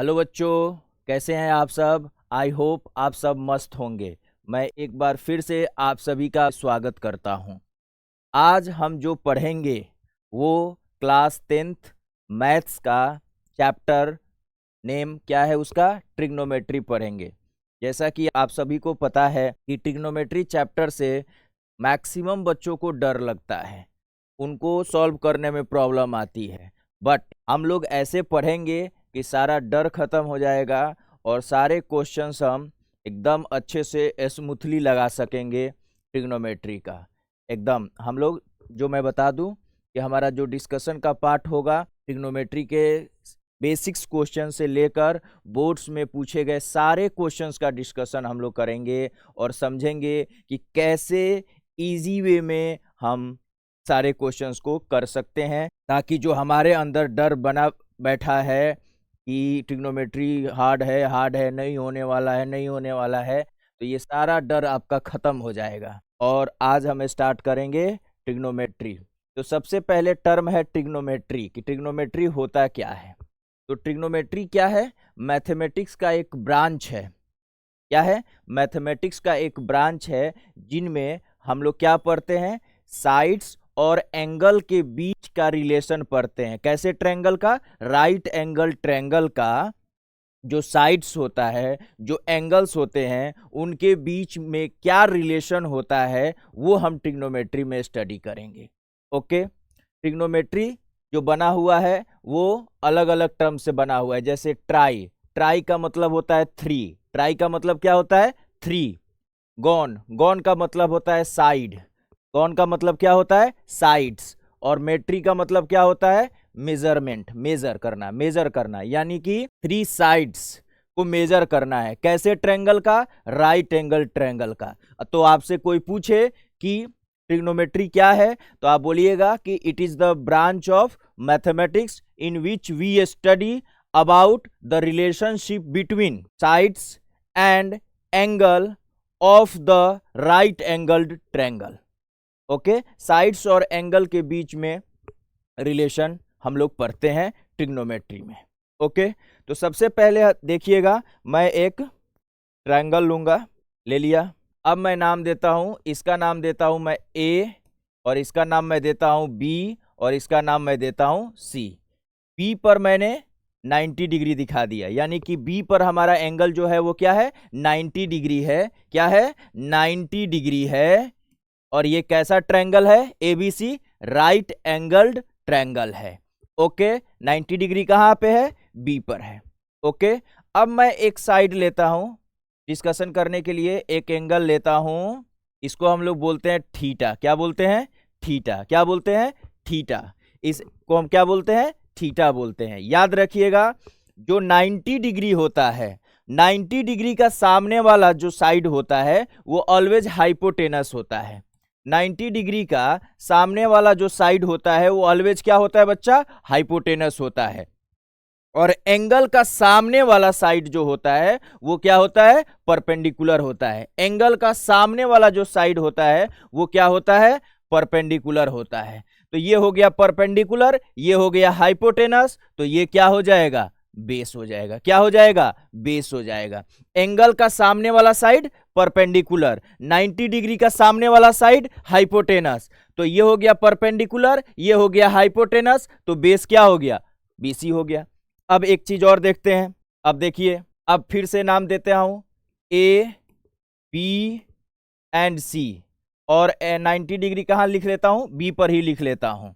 Hello बच्चों, कैसे हैं आप सब। आई होप आप सब मस्त होंगे। मैं एक बार फिर से आप सभी का स्वागत करता हूं। आज हम जो पढ़ेंगे वो क्लास 10th मैथ्स का चैप्टर नेम क्या है, उसका ट्रिग्नोमेट्री पढ़ेंगे। जैसा कि आप सभी को पता है कि ट्रिग्नोमेट्री चैप्टर से मैक्सिमम बच्चों को डर लगता है, उनको सॉल्व करने में प्रॉब्लम आती है। बट हम लोग ऐसे पढ़ेंगे कि सारा डर खत्म हो जाएगा और सारे क्वेश्चंस हम एकदम अच्छे से स्मूथली लगा सकेंगे। ट्रिग्नोमेट्री का एकदम हम लोग, जो मैं बता दूं कि हमारा जो डिस्कशन का पार्ट होगा ट्रिग्नोमेट्री के बेसिक्स क्वेश्चन से लेकर बोर्ड्स में पूछे गए सारे क्वेश्चंस का डिस्कशन हम लोग करेंगे और समझेंगे कि कैसे इजी वे में हम सारे क्वेश्चंस को कर सकते हैं, ताकि जो हमारे अंदर डर बना बैठा है कि ट्रिग्नोमेट्री हार्ड है, नहीं होने वाला है, नहीं होने वाला है, तो ये सारा डर आपका खत्म हो जाएगा। और आज हम स्टार्ट करेंगे ट्रिग्नोमेट्री। तो सबसे पहले टर्म है ट्रिग्नोमेट्री, कि ट्रिग्नोमेट्री होता क्या है। तो ट्रिग्नोमेट्री क्या है? मैथमेटिक्स का एक ब्रांच है। क्या है? मैथमेटिक्स का एक ब्रांच है जिनमें हम लोग क्या पढ़ते हैं, साइड्स और एंगल के बीच का रिलेशन पढ़ते हैं। कैसे? ट्रायंगल का, राइट एंगल ट्रायंगल का जो साइड्स होता है, जो एंगल्स होते हैं, उनके बीच में क्या रिलेशन होता है वो हम ट्रिग्नोमेट्री में स्टडी करेंगे। ओके। ट्रिग्नोमेट्री जो बना हुआ है वो अलग अलग टर्म से बना हुआ है। जैसे ट्राई, ट्राई का मतलब होता है 3, ट्राई का मतलब क्या होता है 3। गॉन, गॉन का मतलब होता है साइड, गॉन का मतलब क्या होता है साइड्स। और मेट्री का मतलब क्या होता है मेजरमेंट, मेजर करना, मेजर करना, यानी कि 3 साइड्स को मेजर करना है। कैसे? ट्रायंगल का, राइट एंगल ट्रायंगल का। तो आपसे कोई पूछे कि ट्रिग्नोमेट्री क्या है, तो आप बोलिएगा कि it is the branch of mathematics in which we study about the relationship between sides and angle of the right angled triangle. Okay, sides और एंगल के बीच में रिलेशन हम लोग पढ़ते हैं ट्रिग्नोमेट्री में। ओके, तो सबसे पहले देखिएगा, मैं एक ट्रायंगल लूंगा, ले लिया। अब मैं नाम देता हूं, इसका नाम देता हूं मैं ए, और इसका नाम मैं देता हूं बी, और इसका नाम मैं देता हूं सी। बी पर मैंने 90 डिग्री दिखा दिया, यानी कि बी पर हमारा एंगल जो है वो क्या है 90 डिग्री है। क्या है? 90 डिग्री है। और ये कैसा ट्रायंगल है? एबीसी, राइट एंगल्ड ट्रायंगल है। ओके, 90 डिग्री कहां पे है? बी पर है। ओके, अब मैं एक साइड लेता हूं डिस्कशन करने के लिए, एक एंगल लेता हूं, इसको हम लोग बोलते हैं थीटा। क्या बोलते हैं? थीटा। क्या बोलते हैं? थीटा। इसको हम क्या बोलते हैं? थीटा बोलते हैं। याद रखिएगा, जो 90 डिग्री होता है, 90 डिग्री का सामने वाला जो साइड होता है वो ऑलवेज हाइपोटेनस होता है। 90 डिग्री का सामने वाला जो साइड होता है वो ऑलवेज क्या होता है बच्चा? हाइपोटेनस होता है। और एंगल का सामने वाला साइड जो होता है वो क्या होता है? परपेंडिकुलर होता है। एंगल का सामने वाला जो साइड होता है वो क्या होता है? परपेंडिकुलर होता है। तो ये हो गया परपेंडिकुलर, ये हो गया हाइपोटेनस, तो ये क्या हो जाएगा? बेस हो जाएगा। क्या हो जाएगा? बेस हो जाएगा। एंगल का सामने वाला साइड परपेंडिकुलर, 90 डिग्री का सामने वाला साइड हाइपोटेनस, तो ये हो गया परपेंडिकुलर, ये हो गया हाइपोटेनस, तो बेस क्या हो गया? बीसी हो गया। अब एक चीज और देखते हैं। अब देखिए, अब फिर से नाम देते हूं ए बी एंड सी, और 90 डिग्री कहां लिख लेता हूं? बी पर ही लिख लेता हूं।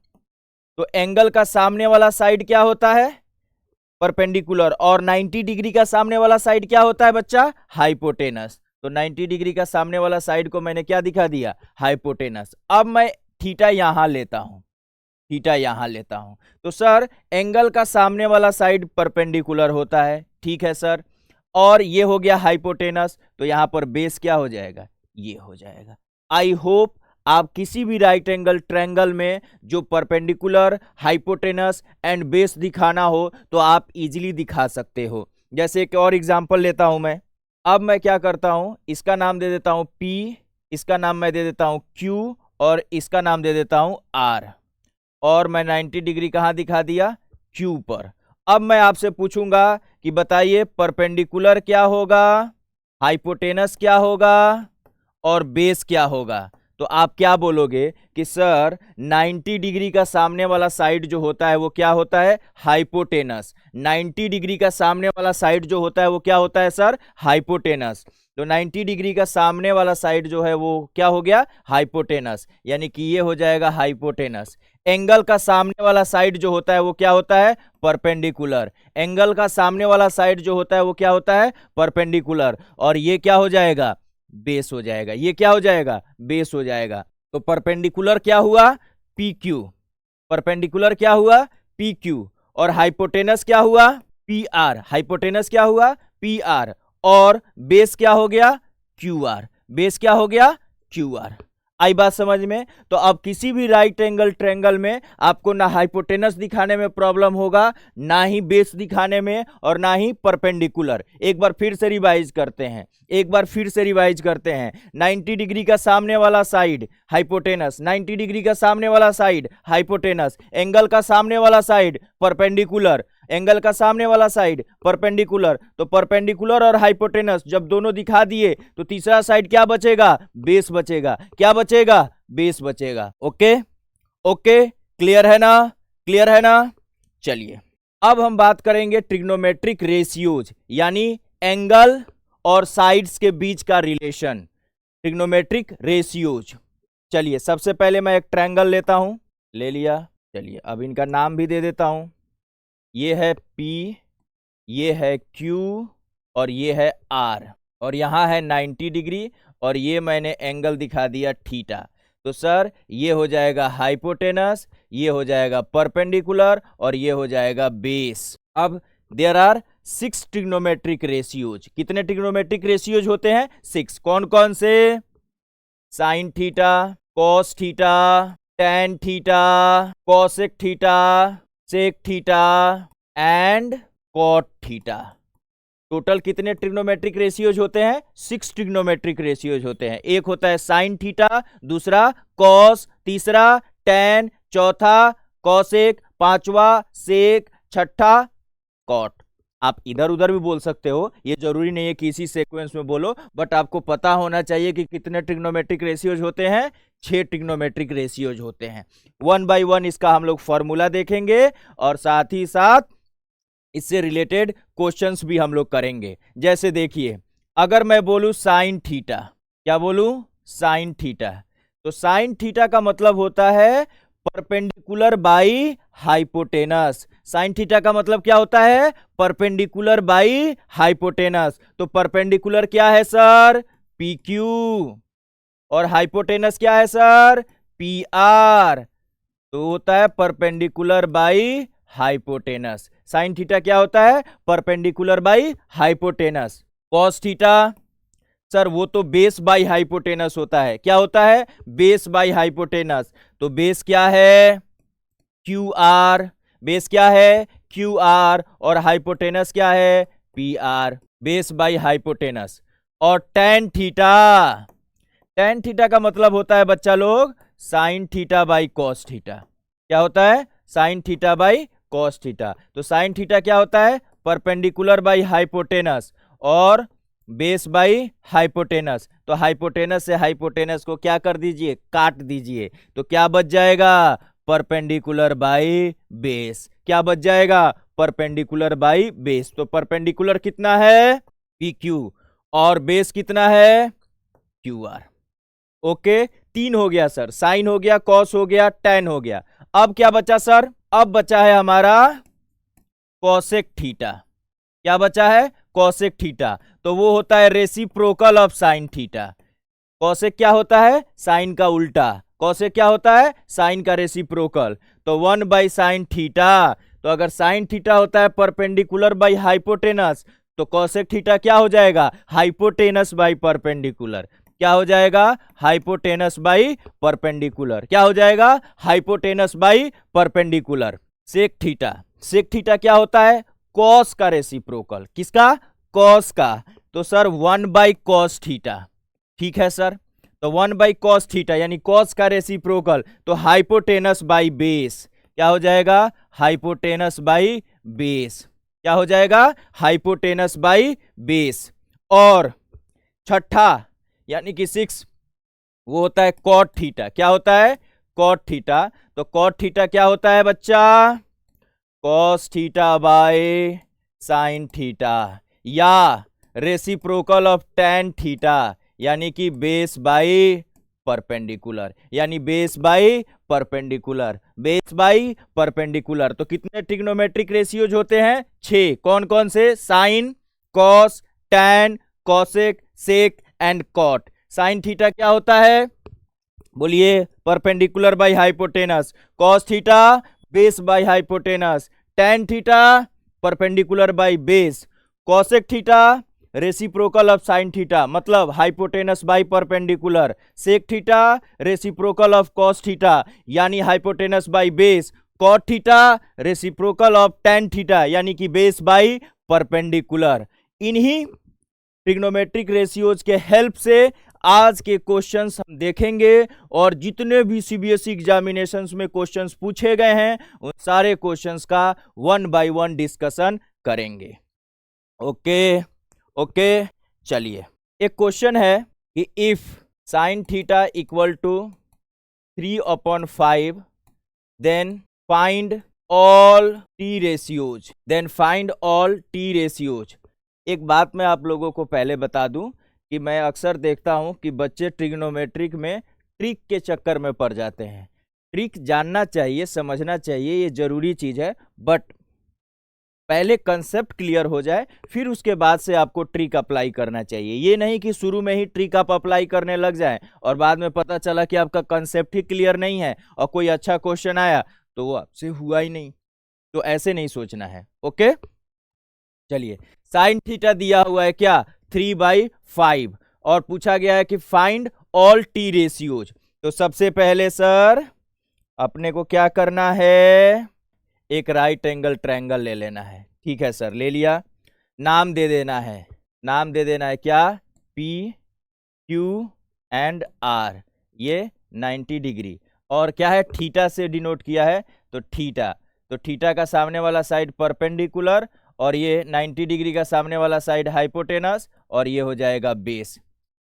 तो एंगल का सामने वाला साइड क्या होता है? परपेंडिकुलर। और 90 डिग्री का सामने वाला साइड क्या होता है बच्चा? हाइपोटेनस। तो 90 डिग्री का सामने वाला साइड को मैंने क्या दिखा दिया? हाइपोटेनस। अब मैं थीटा यहां लेता हूं, थीटा यहां लेता हूं, तो सर एंगल का सामने वाला साइड परपेंडिकुलर होता है, ठीक है सर, और ये हो गया हाइपोटेनस, तो यहां पर बेस क्या हो जाएगा? ये हो जाएगा। आई होप आप किसी भी राइट एंगल ट्रायंगल में जो परपेंडिकुलर, हाइपोटेनस एंड बेस दिखाना हो तो आप इजीली दिखा सकते हो। जैसे एक और एग्जांपल लेता हूं मैं। अब मैं क्या करता हूं, इसका नाम दे देता हूं P, इसका नाम मैं दे देता हूं Q, और इसका नाम दे देता हूं R। और मैं 90 डिग्री कहां दिखा दिया? Q पर। अब मैं आपसे पूछूंगा कि बताइए परपेंडिकुलर क्या होगा, हाइपोटेनस क्या होगा और बेस क्या होगा। तो आप क्या बोलोगे कि सर 90 डिग्री का सामने वाला साइड जो होता है वो क्या होता है, हाइपोटेनस। 90 डिग्री का सामने वाला साइड जो होता है वो क्या होता है सर, हाइपोटेनस। तो 90 डिग्री का सामने वाला साइड जो है वो क्या हो गया, हाइपोटेनस, यानी कि ये हो जाएगा हाइपोटेनस। एंगल का सामने वाला साइड जो होता है वो क्या होता है, परपेंडिकुलर। एंगल का सामने वाला साइड जो होता है वो क्या होता है, परपेंडिकुलर। और ये क्या हो जाएगा, बेस हो जाएगा। ये क्या हो जाएगा, बेस हो जाएगा। तो परपेंडिकुलर क्या हुआ, पी क्यू। परपेंडिकुलर क्या हुआ, पी क्यू। और हाइपोटेनस क्या हुआ, पी आर। हाइपोटेनस क्या हुआ, पी आर। और बेस क्या हो गया, क्यू आर। बेस क्या हो गया, क्यू आर। आई बात समझ में। तो अब किसी भी राइट एंगल ट्रायंगल में आपको ना हाइपोटेनस दिखाने में प्रॉब्लम होगा, ना ही बेस दिखाने में, और ना ही परपेंडिकुलर। एक बार फिर से रिवाइज करते हैं, एक बार फिर से रिवाइज करते हैं। 90 डिग्री का सामने वाला साइड हाइपोटेनस, 90 डिग्री का सामने वाला साइड हाइपोटेनस। एंगल का सामने वाला साइड परपेंडिकुलर, एंगल का सामने वाला साइड परपेंडिकुलर। तो परपेंडिकुलर और हाइपोटेनस जब दोनों दिखा दिए तो तीसरा साइड क्या बचेगा, बेस बचेगा। क्या बचेगा, बेस बचेगा। ओके ओके, क्लियर है ना, क्लियर है ना। चलिए अब हम बात करेंगे ट्रिग्नोमेट्रिक रेशियोज, यानी एंगल और साइड्स के बीच का रिलेशन, ट्रिग्नोमेट्रिक रेशियोज। चलिए सबसे पहले मैं एक ट्रायंगल लेता हूं, ले लिया। चलिए अब इनका नाम भी दे देता हूं। ये है P, ये है Q और ये है R। और यहाँ है 90 डिग्री और ये मैंने एंगल दिखा दिया थीटा। तो सर ये हो जाएगा हाइपोटेनस, ये हो जाएगा परपेंडिकुलर और ये हो जाएगा बेस। अब देयर आर 6 ट्रिग्नोमेट्रिक रेशियोज। कितने ट्रिग्नोमेट्रिक रेशियोज होते हैं, 6। कौन कौन से, sine theta, cos theta, tan theta, cosec theta, sec theta and cot theta. Total कितने ट्रिग्नोमेट्रिक रेशियोज होते हैं, 6 ट्रिग्नोमेट्रिक रेशियोज होते हैं। एक होता है साइन थीटा, दूसरा कॉस, तीसरा टैन, चौथा कॉसेक, पांचवा सेक, छठा कॉट। आप इधर उधर भी बोल सकते हो, ये जरूरी नहीं है कि इसी सीक्वेंस में बोलो, बट आपको पता होना चाहिए कि कितने ट्रिग्नोमेट्रिक रेशियोज होते हैं, 6 ट्रिग्नोमेट्रिक रेशियोज होते हैं। 1 बाय 1 इसका हम लोग फॉर्मूला देखेंगे और साथ ही साथ इससे रिलेटेड क्वेश्चंस भी हम लोग करेंगे। जैसे देखिए, अगर मैं बोलूं साइन थीटा, क्या बोलूं, साइन थीटा, तो साइन थीटा का मतलब होता है perpendicular by hypotenuse. Sine theta का मतलब क्या होता है, परपेंडिकुलर बाई हाइपोटेनस। तो परपेंडिकुलर क्या है सर, पी क्यू, और हाइपोटेनस क्या है सर, पी आर। तो होता है perpendicular by hypotenuse. Sign theta क्या होता है, perpendicular by hypotenuse. Cos theta, sir वो तो बेस बाई हाइपोटेनस होता है। क्या होता है, बेस बाई हाइपोटेनस। तो बेस क्या है, क्यू आर। बेस क्या है, क्यू आर। और हाइपोटेनस क्या है, P R, base by hypotenuse. और टैन थीटा, टैन थीटा का मतलब होता है बच्चा लोग sine theta by cos theta. क्या होता है, sine theta by cos theta. तो साइन थीटा क्या होता है, परपेंडिकुलर बाई हाइपोटेनस और बेस बाई हाइपोटेनस। तो हाइपोटेनस से हाइपोटेनस को क्या कर दीजिए, काट दीजिए। तो क्या बच जाएगा, परपेंडिकुलर बाई बेस। क्या बच जाएगा, परपेंडिकुलर बाई बेस। तो परपेंडिकुलर कितना है, पी क्यू, और बेस कितना है, क्यू आर। ओके, 3 हो गया सर, साइन हो गया, कॉस हो गया, टैन हो गया। अब क्या बचा सर, अब बचा है हमारा कॉसेक थीटा। क्या बचा है, कॉसेक थीटा। तो वो होता है reciprocal of sine theta. Cosec क्या होता है, साइन का उल्टा। कॉसेक क्या होता है, साइन का रेसिप्रोकल। तो 1 बाई साइन थीटा। तो अगर साइन थीटा होता है परपेंडिकुलर बाई हाइपोटेनस, तो कॉसेक थीटा क्या हो जाएगा, हाइपोटेनस बाई परपेंडिकुलर। क्या हो जाएगा, हाइपोटेनस बाई परपेंडिकुलर। क्या हो जाएगा, hypotenuse by perpendicular. Sec theta, sec theta क्या होता है, कॉस का रेसिप्रोकल। किसका, कॉस का। तो सर 1 बाई कॉस थीटा। ठीक है सर, तो 1 बाई कॉस थीटा यानी कॉस का रेसिप्रोकल। तो हाइपोटेनस बाई बेस। क्या हो जाएगा, हाइपोटेनस बाई बेस। क्या हो जाएगा? Hypotenuse by base. और छठा यानी कि 6 वो होता है कॉट थीटा। क्या होता है? Cot theta. तो कॉट थीटा क्या होता है बच्चा? Cos theta by sine theta, या रेसिप्रोकल ऑफ टैन थीटा, यानी कि बेस बाई परपेंडिकुलर, यानी base by perpendicular, base by perpendicular. तो कितने ट्रिग्नोमेट्रिक रेशियोज होते हैं? 6। कौन कौन से? Sine, cos, tan, cosec, sec and cot. Sine theta क्या होता है? बोलिए। Perpendicular by hypotenuse. Cos theta base by hypotenuse. Tan theta perpendicular by base. Cosec theta reciprocal of sine theta, मतलब hypotenuse by perpendicular. Sec theta reciprocal of cos theta, यानी hypotenuse by base. Cot theta reciprocal of tan theta, यानी कि base by perpendicular. इन्हीं trigonometric ratios के help से आज के questions हम देखेंगे, और जितने भी सीबीएसई एग्जामिनेशंस में क्वेश्चंस पूछे गए हैं उन सारे क्वेश्चंस का 1 बाय 1 डिस्कशन करेंगे। ओके, चलिए। एक क्वेश्चन है कि if sine theta equal to 3/5 then find all T ratios. एक बात मैं आप लोगों को पहले बता दूं कि मैं अक्सर देखता हूं कि बच्चे ट्रिग्नोमेट्रिक में ट्रिक के चक्कर में पड़ जाते हैं। ट्रिक जानना चाहिए, समझना चाहिए, ये जरूरी चीज है, बट पहले कंसेप्ट क्लियर हो जाए फिर उसके बाद से आपको ट्रिक अप्लाई करना चाहिए। ये नहीं कि शुरू में ही ट्रिक आप अप्लाई करने लग जाएं और बाद में पता चला कि आपका कंसेप्ट ही क्लियर नहीं है और कोई अच्छा क्वेश्चन आया तो वो आपसे हुआ ही नहीं। तो ऐसे नहीं सोचना है। ओके, चलिए। साइन थीटा दिया हुआ है क्या? 3/5, और पूछा गया है कि फाइंड ऑल टी रेशियोज। तो सबसे पहले सर अपने को क्या करना है? एक राइट एंगल ट्रायंगल ले लेना है। ठीक है सर, ले लिया। नाम दे देना है क्या? P, Q and R। ये 90 डिग्री, और क्या है? थीटा से डिनोट किया है, तो थीटा का सामने वाला साइड परपेंडिकुलर, और ये 90 डिग्री का सामने वाला साइड हाइपोटेनस, और ये हो जाएगा बेस।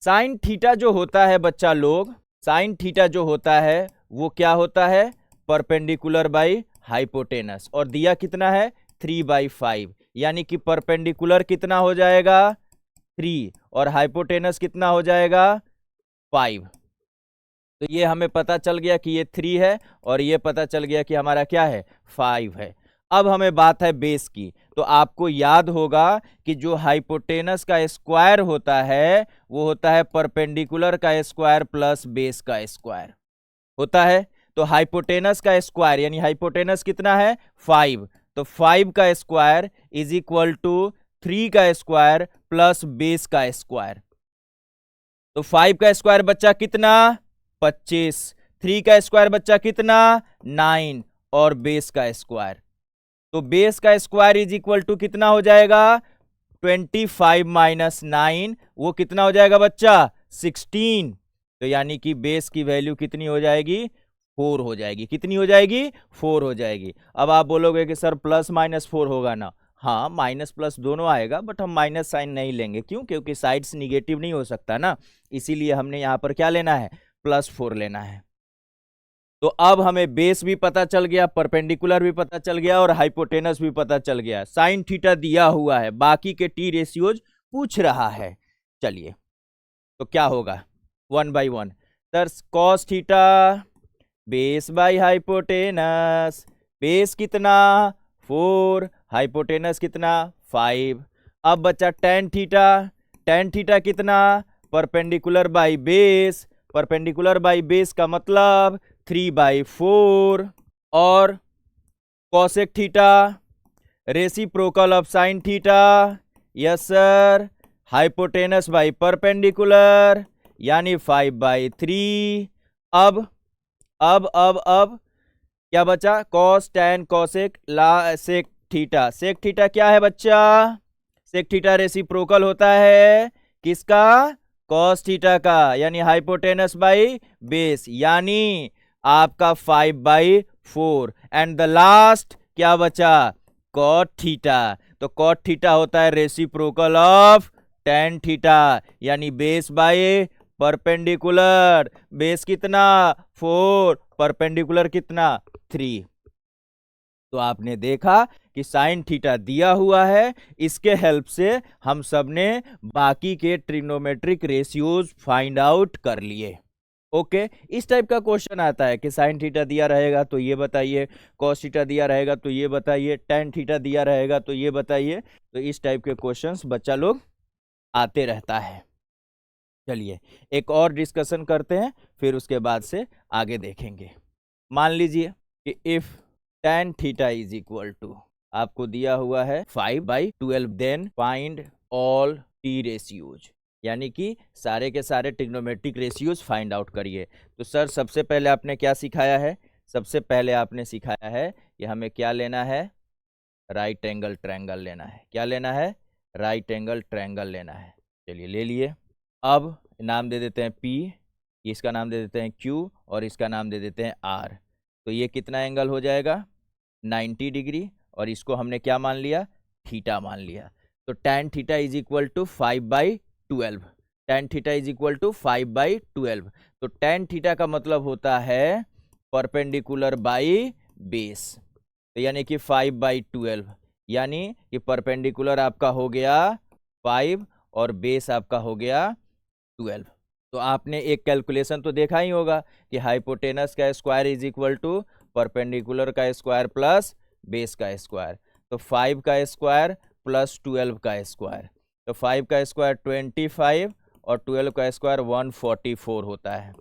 साइन थीटा जो होता है बच्चा लोग, साइन थीटा जो होता है वो क्या होता है? परपेंडिकुलर बाई हाइपोटेनस, और दिया कितना है? 3/5, यानी कि परपेंडिकुलर कितना हो जाएगा? 3, और हाइपोटेनस कितना हो जाएगा? 5। तो ये हमें पता चल गया कि ये 3 है, और ये पता चल गया कि हमारा क्या है? 5 है। अब हमें बात है बेस की। तो आपको याद होगा कि जो हाइपोटेनस का स्क्वायर होता है वो होता है परपेंडिकुलर का स्क्वायर प्लस बेस का स्क्वायर होता है। तो हाइपोटेनस का स्क्वायर यानी हाइपोटेनस कितना है? 5। तो 5 का स्क्वायर इज इक्वल टू 3 का स्क्वायर प्लस बेस का स्क्वायर। तो 5 का स्क्वायर बच्चा कितना? 25। 3 का स्क्वायर बच्चा कितना? 9, और बेस का स्क्वायर। तो बेस का स्क्वायर इज इक्वल टू कितना हो जाएगा? 25 माइनस 9, वो कितना हो जाएगा बच्चा? 16। तो यानी कि बेस की वैल्यू कितनी हो जाएगी? 4 हो जाएगी। कितनी हो जाएगी? 4 हो जाएगी। अब आप बोलोगे कि सर प्लस माइनस 4 होगा ना? हाँ, माइनस प्लस दोनों आएगा, बट हम माइनस साइन नहीं लेंगे। क्यों? क्योंकि साइड्स निगेटिव नहीं हो सकता ना, इसीलिए हमने यहाँ पर क्या लेना है? +4 लेना है। तो अब हमें बेस भी पता चल गया, परपेंडिकुलर भी पता चल गया, और हाइपोटेनस भी पता चल गया। साइन थीटा दिया हुआ है, बाकी के टी रेशियोज पूछ रहा है। चलिए, तो क्या होगा? 1 by 1। Sir cos theta base by hypotenuse, base कितना? 4, हाइपोटेनस कितना? 5। अब बच्चा टेन थीटा कितना? Perpendicular by base, perpendicular by base का मतलब 3/4, और cosec theta reciprocal of sine theta, yes sir, hypotenuse by perpendicular यानी 5/3। अब क्या बचा? कॉस टैन कॉसेक ला सेक थीटा। सेक थीटा क्या है बच्चा? सेक थीटा रेसिप्रोकल होता है किसका? कॉस थीटा का, यानी हाइपोटेनस बाई बेस, यानी आपका 5/4। एंड द लास्ट क्या बचा? Cot theta. तो कॉट थीटा होता है रेसिप्रोकल ऑफ टेन थीटा, यानी बेस बाय परपेंडिकुलर। बेस कितना 4, परपेंडिकुलर कितना 3। तो आपने देखा कि साइन थीटा दिया हुआ है, इसके हेल्प से हम सबने बाकी के ट्रिग्नोमेट्रिक रेशियोज फाइंड आउट कर लिए। ओके, इस टाइप का क्वेश्चन आता है कि साइन थीटा दिया रहेगा तो ये बताइए, कॉस थीटा दिया रहेगा तो ये बताइए, टेन थीटा दिया रहेगा तो ये बताइए। तो इस टाइप के क्वेश्चंस बच्चा लोग आते रहता है। चलिए एक और डिस्कशन करते हैं, फिर उसके बाद से आगे देखेंगे। मान लीजिए कि if tan theta is equal to, आपको दिया हुआ है 5/12, then find all T ratios, यानी कि सारे के सारे ट्रिग्नोमेट्रिक रेशियोज फाइंड आउट करिए। तो सर सबसे पहले आपने क्या सिखाया है? सबसे पहले आपने सिखाया है कि हमें क्या लेना है, राइट एंगल ट्रायंगल लेना है। क्या लेना है? राइट एंगल ट्रायंगल लेना है। चलिए ले लिए। अब नाम दे देते हैं P, इसका नाम दे देते हैं Q और इसका नाम दे देते हैं R। तो ये कितना एंगल हो जाएगा? 90 डिग्री, और इसको हमने क्या मान लिया? थीटा मान लिया। तो tan theta is equal to 5/12। tan theta is equal to 5/12। तो tan थीटा का मतलब होता है परपेंडिकुलर बाई बेस, तो यानी कि 5/12, यानी कि परपेंडिकुलर आपका हो गया 5 और बेस आपका हो गया 12। तो आपने एक कैलकुलेशन तो देखा ही होगा कि हाइपोटेनस का square is equal to perpendicular का स्क्वायर प्लस बेस का स्क्वायर। तो 5 का स्क्वायर प्लस 12 का स्क्वायर, तो 5 का स्क्वायर 25 और 12 का स्क्वायर 144 होता है।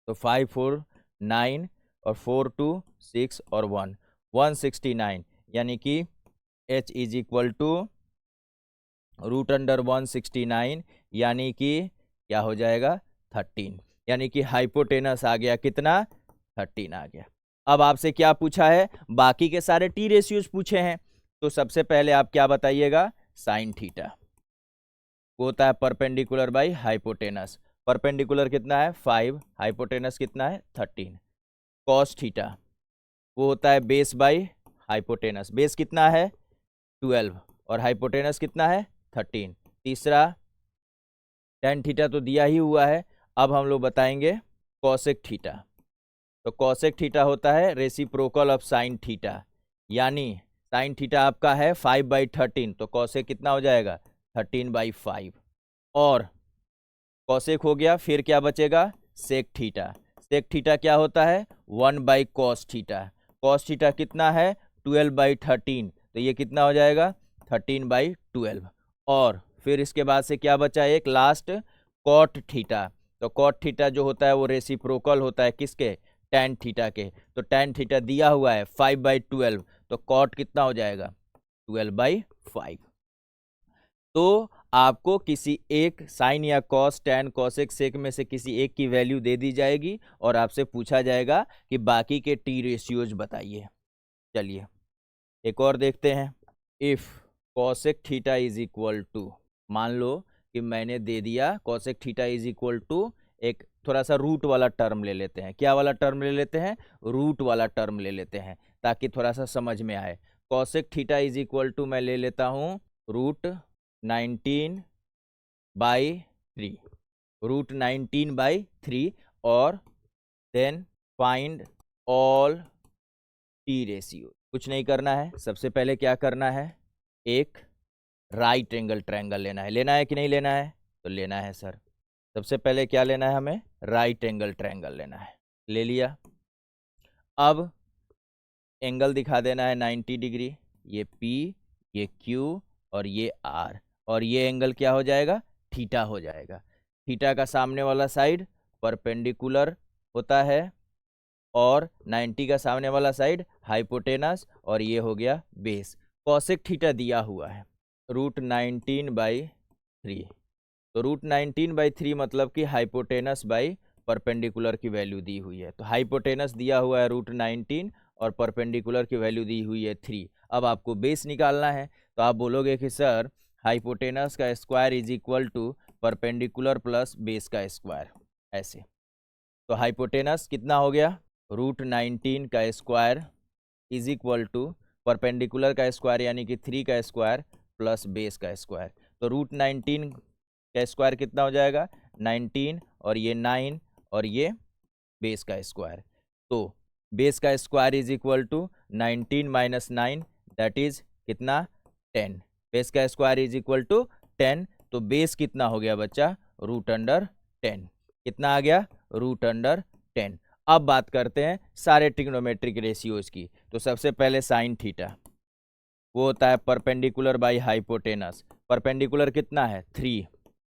तो 5 4 9 और 4 2 6 और 1 169, यानी कि h इज इक्वल टू √169, यानी कि क्या हो जाएगा? 13, यानी कि हाइपोटेनस आ गया कितना? 13 आ गया। अब आपसे क्या पूछा है? बाकी के सारे टी रेशियोज पूछे हैं। तो सबसे पहले आप क्या बताइएगा? साइन थीटा वो होता है परपेंडिकुलर बाई हाइपोटेनस। परपेंडिकुलर कितना है? 5, हाइपोटेनस कितना है? 13। कॉस थीटा वो होता है बेस बाई हाइपोटेनस। बेस कितना है? 12 और हाइपोटेनस कितना है? 13। तीसरा टेन थीटा तो दिया ही हुआ है। अब हम लोग बताएंगे कॉसेक थीटा। तो कॉसेक थीटा होता है रेसिप्रोकल ऑफ साइन थीटा, यानी साइन थीटा आपका है 5/13, तो कॉसेक कितना हो जाएगा? 13/5। और कॉसेक हो गया, फिर क्या बचेगा? सेक थीटा। सेक थीटा क्या होता है? 1/cos theta. कॉस थीटा कितना है? 12/13, तो ये कितना हो जाएगा? 13/12। और फिर इसके बाद से क्या बचा? एक लास्ट कॉट थीटा। तो कॉट थीटा जो होता है वो रेसिप्रोकल होता है किसके? टैन थीटा के। तो टैन थीटा दिया हुआ है 5/12, तो कॉट कितना हो जाएगा? 12/5। तो आपको किसी एक साइन या कॉस, टैन, कॉसेक, सेक में से किसी एक की वैल्यू दे दी जाएगी और आपसे पूछा जाएगा कि बाकी के टी रेशियोज बताइए। चलिए एक और देखते हैं। If cosec theta is equal to, मान लो कि मैंने दे दिया cosec theta is equal to, एक थोड़ा सा रूट वाला टर्म ले लेते हैं। क्या वाला टर्म ले लेते हैं? रूट वाला टर्म ले लेते हैं, ताकि थोड़ा सा समझ में आए। Cosec theta is equal to मैं ले लेता हूँ √19/3, √19/3, और then find all T ratio. कुछ नहीं करना है, सबसे पहले क्या करना है? एक राइट एंगल ट्रायंगल लेना है। लेना है कि नहीं लेना है? तो लेना है सर। सबसे पहले क्या लेना है हमें? राइट एंगल ट्रायंगल लेना है। ले लिया। अब एंगल दिखा देना है 90 डिग्री। ये P, ये Q और ये R, और ये एंगल क्या हो जाएगा? थीटा हो जाएगा। थीटा का सामने वाला साइड परपेंडिकुलर होता है और 90 का सामने वाला साइड हाइपोटेनस, और ये हो गया बेस। कॉसेक थीटा दिया हुआ है √19/3। तो √19/3 मतलब कि हाइपोटेनस बाई परपेंडिकुलर की वैल्यू दी हुई है। तो हाइपोटेनस दिया हुआ है √19 और परपेंडिकुलर की वैल्यू दी हुई है 3। अब आपको बेस निकालना है, तो आप बोलोगे कि सर हाइपोटेनस का square is equal to perpendicular plus base का स्क्वायर, ऐसे। तो हाइपोटेनस कितना हो गया? √19 का square is equal to perpendicular का स्क्वायर यानी कि 3 का स्क्वायर प्लस बेस का स्क्वायर। तो रूट 19 का स्क्वायर कितना हो जाएगा? 19 और ये 9 और ये बेस का स्क्वायर। तो बेस का square is equal to 19 minus 9 that is कितना? 10। बेस का स्क्वायर इज इक्वल टू 10। तो बेस कितना हो गया बच्चा? Root under 10। कितना आ गया? Root under 10। अब बात करते हैं सारे ट्रिग्नोमेट्रिक रेशियोज की। तो सबसे पहले साइन थीटा, वो होता है परपेंडिकुलर बाई हाइपोटेनस। परपेंडिकुलर कितना है? 3।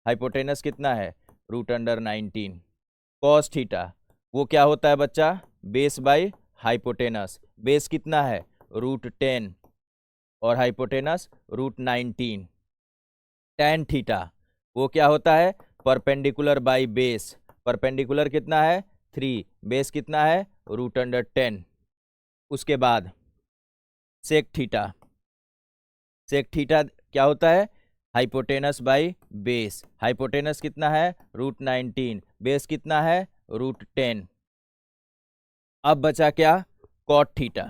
हाइपोटेनस कितना है? Root under 19। कॉस थीटा, वो क्या होता है बच्चा? Base by hypotenuse. बेस कितना है? रूट 10 और हाइपोटेनस रूट 19। टैन थीटा, वो क्या होता है? Perpendicular by base. परपेंडिकुलर कितना है? 3। बेस कितना है? Root under 10। उसके बाद सेक थीटा। सेक थीटा क्या होता है? Hypotenuse by base. हाइपोटेनस कितना है? रूट 19। बेस कितना है? रूट 10। अब बचा क्या? कॉट थीटा,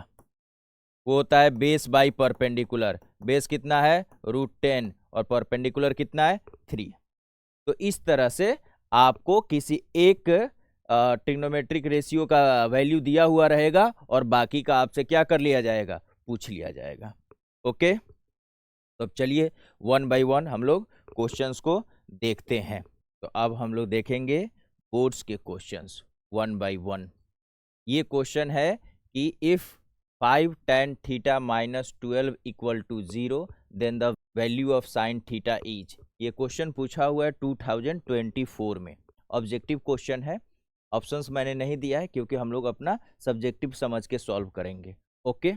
वो होता है बेस बाई परपेंडिकुलर। बेस कितना है? रूट 10 और परपेंडिकुलर कितना है? 3। तो इस तरह से आपको किसी एक ट्रिग्नोमेट्रिक रेशियो का वैल्यू दिया हुआ रहेगा और बाकी का आपसे क्या कर लिया जाएगा? पूछ लिया जाएगा। ओके, तो अब चलिए वन बाय वन हम लोग क्वेश्चंस को देखते हैं। तो अब हम लोग देखेंगे बोर्ड्स के क्वेश्चंस वन बाय वन। ये क्वेश्चन है कि if 5 tan theta minus 12 equal to 0 then the value of sine theta is. ये क्वेश्चन पूछा हुआ है 2024 में। ऑब्जेक्टिव क्वेश्चन है। ऑप्शंस मैंने नहीं दिया है क्योंकि हम लोग अपना सब्जेक्टिव समझ के सॉल्व करेंगे। ओके,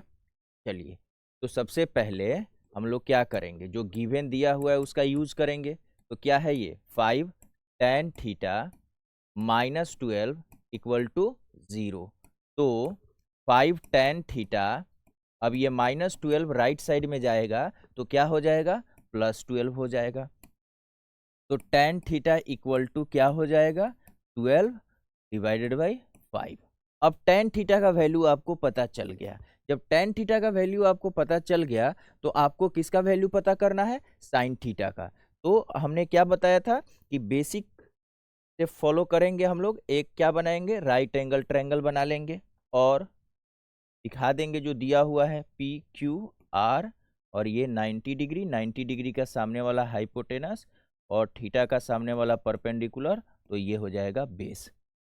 चलिए तो सबसे पहले हम लोग क्या करेंगे? जो गिवन दिया हुआ है उसका यूज करेंगे। तो क्या है ये? 5 tan theta minus 12 equal to 0। तो 5 tan थीटा, अब ये माइनस 12 राइट साइड में जाएगा तो क्या हो जाएगा? प्लस 12 हो जाएगा। तो tan थीटा इक्वल टू क्या हो जाएगा? 12 डिवाइडेड बाई 5। अब tan थीटा का वैल्यू आपको पता चल गया। जब tan थीटा का वैल्यू आपको पता चल गया तो आपको किसका वैल्यू पता करना है? साइन थीटा का। तो हमने क्या बताया था कि बेसिक से फॉलो करेंगे हम लोग। एक क्या बनाएंगे? राइट एंगल ट्रायंगल बना लेंगे और दिखा देंगे जो दिया हुआ है PQR और ये 90 डिग्री, 90 डिग्री का सामने वाला हाइपोटेनस और थीटा का सामने वाला परपेंडिकुलर, तो ये हो जाएगा बेस।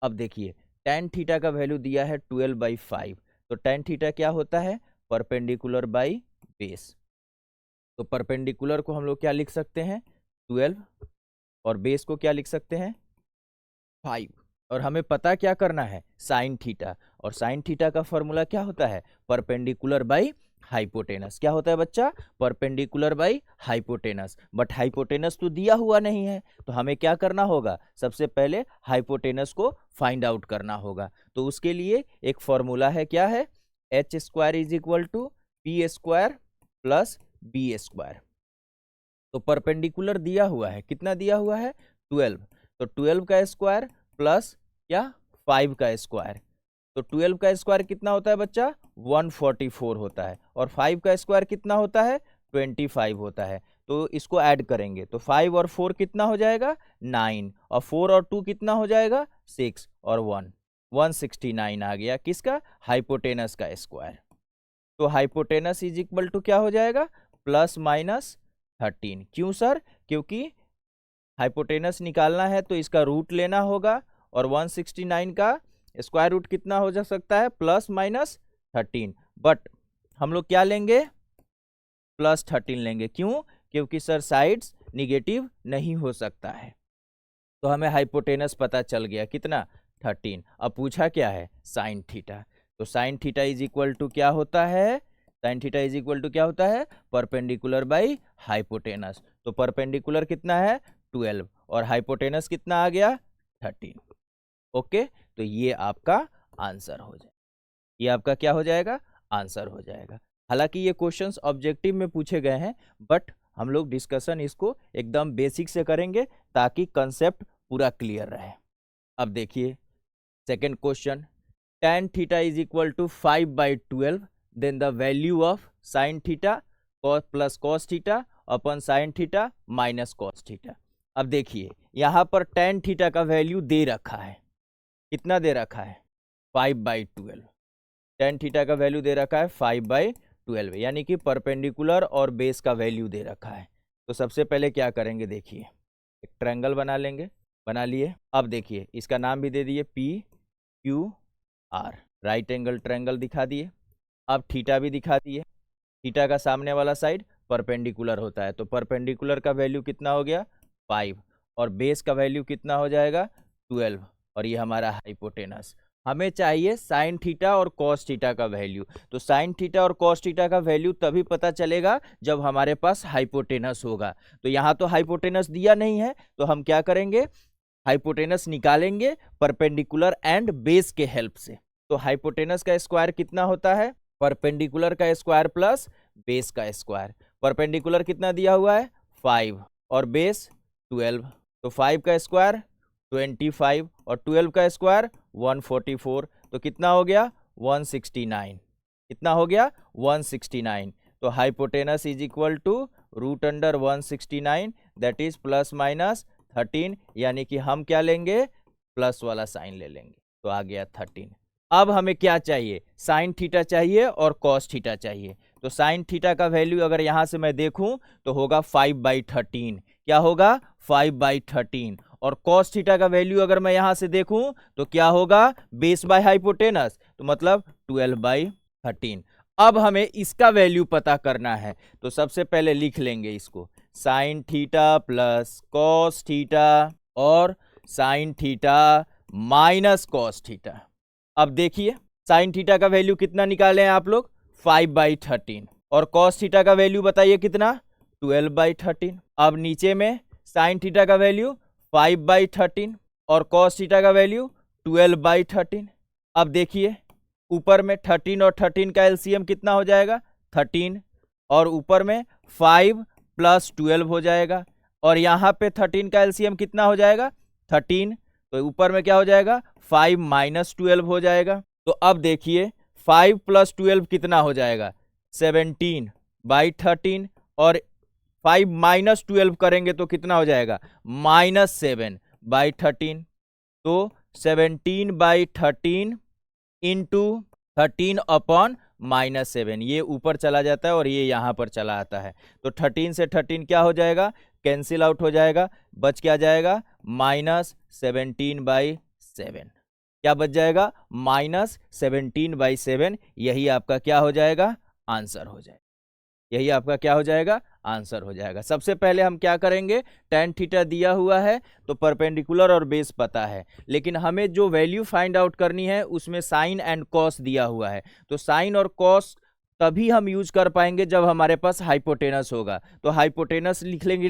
अब देखिए tan थीटा का वैल्यू दिया है 12/5। तो tan थीटा क्या होता है? Perpendicular by base. तो परपेंडिकुलर को हम लोग क्या लिख सकते हैं? 12 और बेस को क्या लिख सकते हैं? 5। और हमें पता क्या करना है? Sine theta. और साइन थीटा का फॉर्मूला क्या होता है? Perpendicular by hypotenuse. क्या होता है बच्चा? Perpendicular by hypotenuse. But hypotenuse तो दिया हुआ नहीं है, तो हमें क्या करना होगा? सबसे पहले हाइपोटेनस को फाइंड आउट करना होगा। तो उसके लिए एक फॉर्मूला है, क्या है? H square is equal to P square plus B square. तो परपेंडिकुलर दिया हुआ है, कितना दिया हुआ है? 12। तो 12 का स्क्वायर प्लस क्या? 5 का स्क्वायर। तो 12 का स्क्वायर कितना होता है बच्चा? 144 होता है। और 5 का स्क्वायर कितना होता है? 25 होता है। तो इसको ऐड करेंगे तो 5 और 4 कितना हो जाएगा? 9। और 4 और 2 कितना हो जाएगा? 6 और 1 169 आ गया। किसका? हाइपोटेनस का स्क्वायर। तो हाइपोटेनस इज इक्वल टू क्या हो जाएगा? Plus minus 13। क्यों सर? क्योंकि हाइपोटेनस निकालना है तो इसका रूट लेना होगा और 169 का स्क्वायर रूट कितना हो जा सकता है? Plus minus 13। बट हम लोग क्या लेंगे? प्लस 13 लेंगे। क्यों? क्योंकि सर साइड्स निगेटिव नहीं हो सकता है। तो हमें हाइपोटेनस पता चल गया कितना? 13। अब पूछा क्या है? Sine theta. तो sine theta is equal to क्या होता है? Sine theta is equal to क्या होता है? Perpendicular by hypotenuse. तो परपेंडिकुलर कितना है? 12 और हाइपोटेनस कितना आ गया? 13। ओके, तो ये आपका आंसर हो जाएगा। ये आपका क्या हो जाएगा? आंसर हो जाएगा। हालांकि ये क्वेश्चंस ऑब्जेक्टिव में पूछे गए हैं, बट हम लोग डिस्कशन इसको एकदम बेसिक से करेंगे ताकि कंसेप्ट पूरा क्लियर रहे। अब देखिए second question, tan theta is equal to 5/12 then the value of sine theta plus cos theta upon sine theta minus cos theta. अब देखिए यहाँ पर टेन थीटा का वैल्यू दे रखा है, कितना दे रखा है 5/12। टेन थीटा का वैल्यू दे रखा है 5/12, यानी कि परपेंडिकुलर और बेस का वैल्यू दे रखा है। तो सबसे पहले क्या करेंगे, देखिए एक ट्रायंगल बना लेंगे, बना लिए। अब देखिए इसका नाम भी दे दिए PQR, राइट एंगल ट्रायंगल दिखा दिए। अब थीटा भी दिखा दिए, थीटा का सामने वाला साइड परपेंडिकुलर होता है, तो परपेंडिकुलर का वैल्यू कितना हो गया 5 और बेस का वैल्यू कितना हो जाएगा 12, और ये हमारा हाइपोटेनस। हमें चाहिए साइन थीटा और कॉस थीटा का वैल्यू। तो साइन थीटा और कॉस थीटा का वैल्यू तभी पता चलेगा जब हमारे पास हाइपोटेनस होगा। तो यहाँ तो हाइपोटेनस दिया नहीं है, तो हम क्या करेंगे, हाइपोटेनस निकालेंगे परपेंडिकुलर एंड बेस के हेल्प से। तो हाइपोटेनस का स्क्वायर कितना होता है, परपेंडिकुलर का स्क्वायर प्लस बेस का स्क्वायर। परपेंडिकुलर कितना दिया हुआ है 5 और बेस 12, तो 5 का स्क्वायर 25 और 12 का स्क्वायर 144, तो कितना हो गया 169। कितना हो गया 169। तो hypotenuse is equal to √169, that is plus minus 13, यानी कि हम क्या लेंगे, प्लस वाला साइन ले लेंगे, तो आ गया 13। अब हमें क्या चाहिए, साइन थीटा चाहिए और कॉस थीटा चाहिए। तो साइन थीटा का वैल्यू अगर यहाँ से मैं देखूं तो होगा 5/13। क्या होगा 5/13। और कॉस थीटा का वैल्यू अगर मैं यहाँ से देखूं तो क्या होगा, बेस बाय हाइपोटेनस, तो मतलब 12/13। अब हमें इसका वैल्यू पता करना है, तो सबसे पहले लिख लेंगे इसको, sine theta plus cos theta और sine theta minus cos theta. अब देखिए साइन थीटा का वैल्यू कितना निकाले हैं आप लोग 5/13, और कॉस थीटा का वैल्यू बताइए कितना 12/13। अब नीचे में साइन थीटा का वैल्यू 5/13 और कॉस थीटा का वैल्यू 12/13। अब देखिए ऊपर में 13 और 13 का एलसीएम कितना हो जाएगा 13, और ऊपर में 5 + 12 हो जाएगा, और यहाँ पे 13 का एलसीएम कितना हो जाएगा 13, तो ऊपर में क्या हो जाएगा 5 - 12 हो जाएगा। तो अब देखिए 5 + 12 कितना हो जाएगा 17/13, और 5 - 12 करेंगे तो कितना हो जाएगा -7/13। तो 17/13 इंटू 13/-7, ये ऊपर चला जाता है और ये यहाँ पर चला आता है। तो 13 से 13 क्या हो जाएगा, कैंसिल आउट हो जाएगा, बच क्या जाएगा -17/7। क्या बच जाएगा -17/7। यही आपका क्या हो जाएगा, आंसर हो जाएगा। यही आपका क्या हो जाएगा, आंसर हो जाएगा। सबसे पहले हम क्या करेंगे, tan थीटा दिया हुआ है तो परपेंडिकुलर और बेस पता है, लेकिन हमें जो वैल्यू फाइंड आउट करनी है उसमें साइन एंड कॉस दिया हुआ है। तो साइन और कॉस तभी हम यूज कर पाएंगे जब हमारे पास हाइपोटेनस होगा। तो हाइपोटेनस लिखने के